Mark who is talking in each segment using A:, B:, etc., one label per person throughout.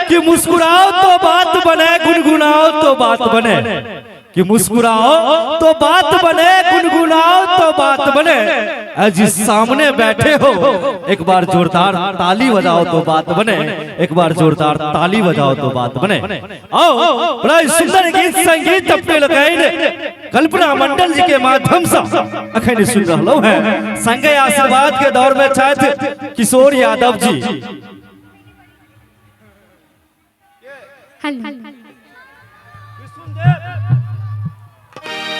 A: कि मुस्कुराओ तो बात बने, गुनगुनाओ तो बात बने। कि मुस्कुराओ तो बात बने, गुनगुनाओ तो बात बने। जिस सामने बैठे हो एक बार जोरदार ताली बजाओ तो बात बने। एक बार जोरदार ताली बजाओ तो बात बने। आओ बड़ा सुंदर गीत संगीत अपने लगाइन कल्पना मंडल जी के माध्यम से अखन सुन रहा है। संगे आशीर्वाद के दौर में छथि किशोर यादव जी।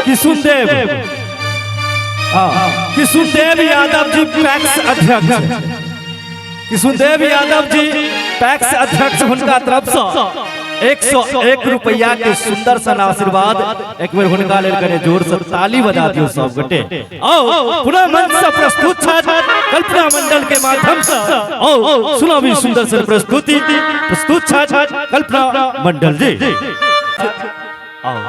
A: किशुनदेव किशुनदेव यादव जी पैक्स अध्यक्ष। किशुनदेव यादव जी पैक्स अध्यक्ष हुनका तरफ से 101 रुपया के सुंदर सन आशीर्वाद एक बेर हुनका लेल कने जोर से ताली बजा दियो सब गोटे। आओ पुनः मंच से प्रस्तुत छथि कल्पना मंडल के माध्यम से। आओ सुनो भी सुंदर सन प्रस्तुति प्रस्तुत छथि कल्पना मंडल जी। आओ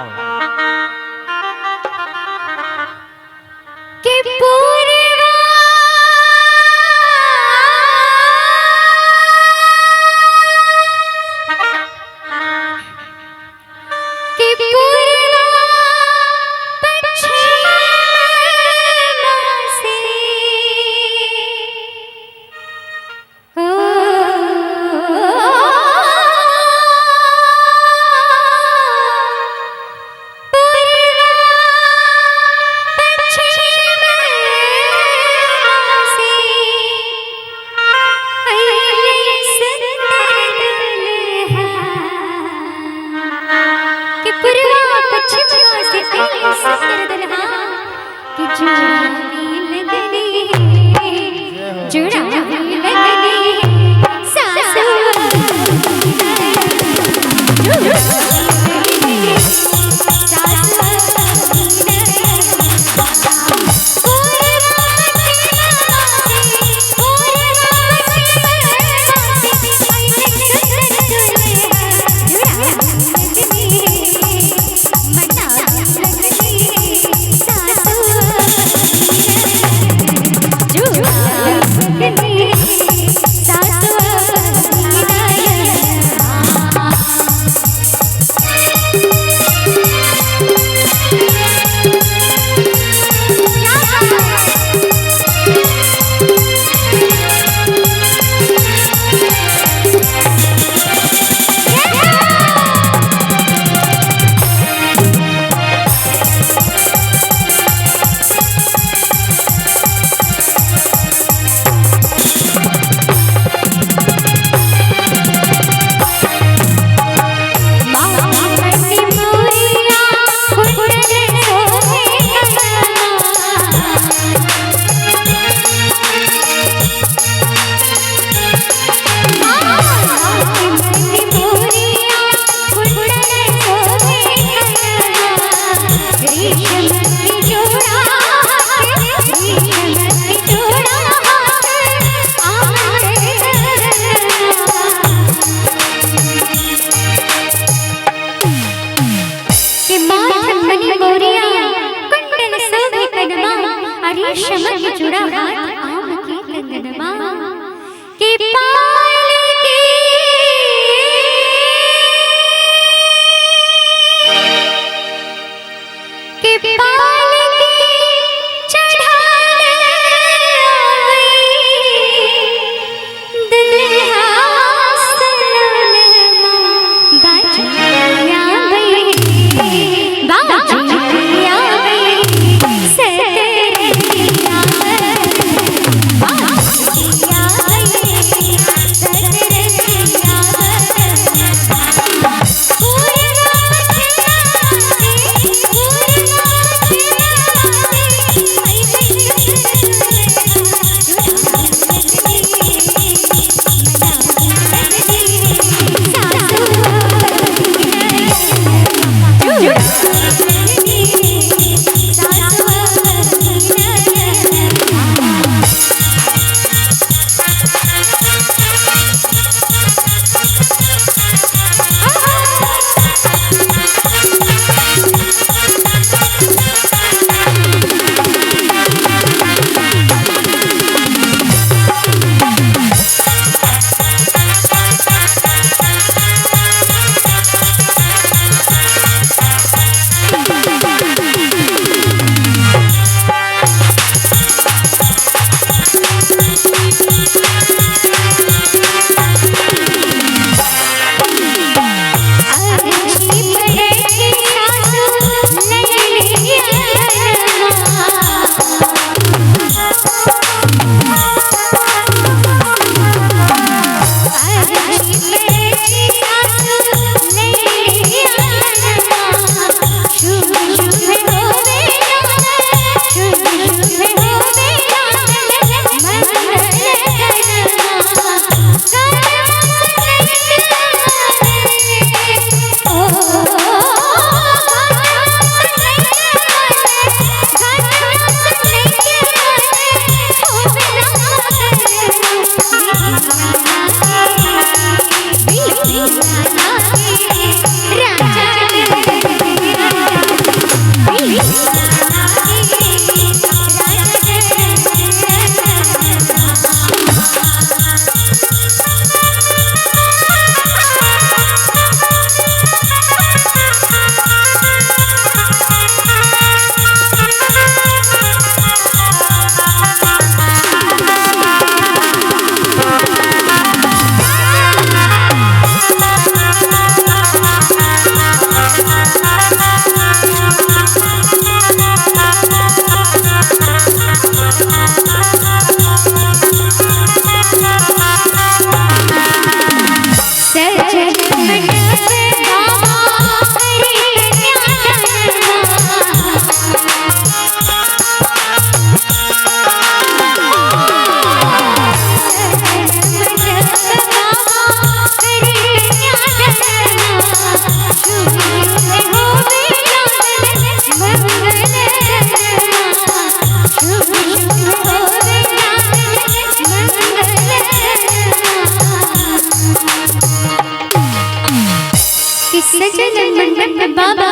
B: सजल मंडप बाबा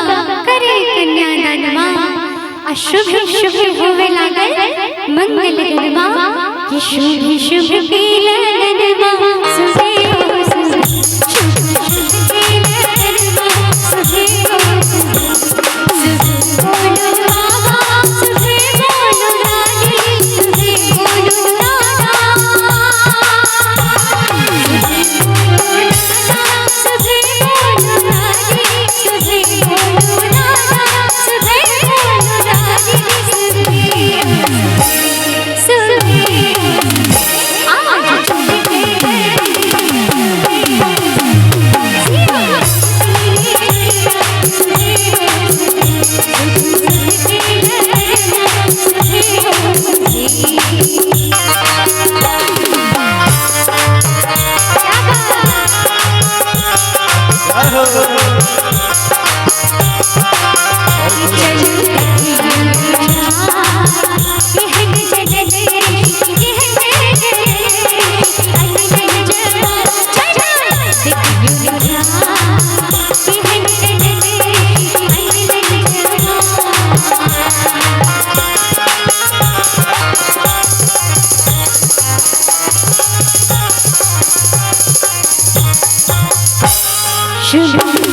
B: करे कन्यादानवा अशुभ शुभ होवे लागल मंगल गनवा कि शुभ शुभ के लगनवा सुबह हो शुभ शुभ के लगनवा सुबह हो सुबह बोलो बाबा सुबह बोलो रानी सुबह बोलो दादा शुभ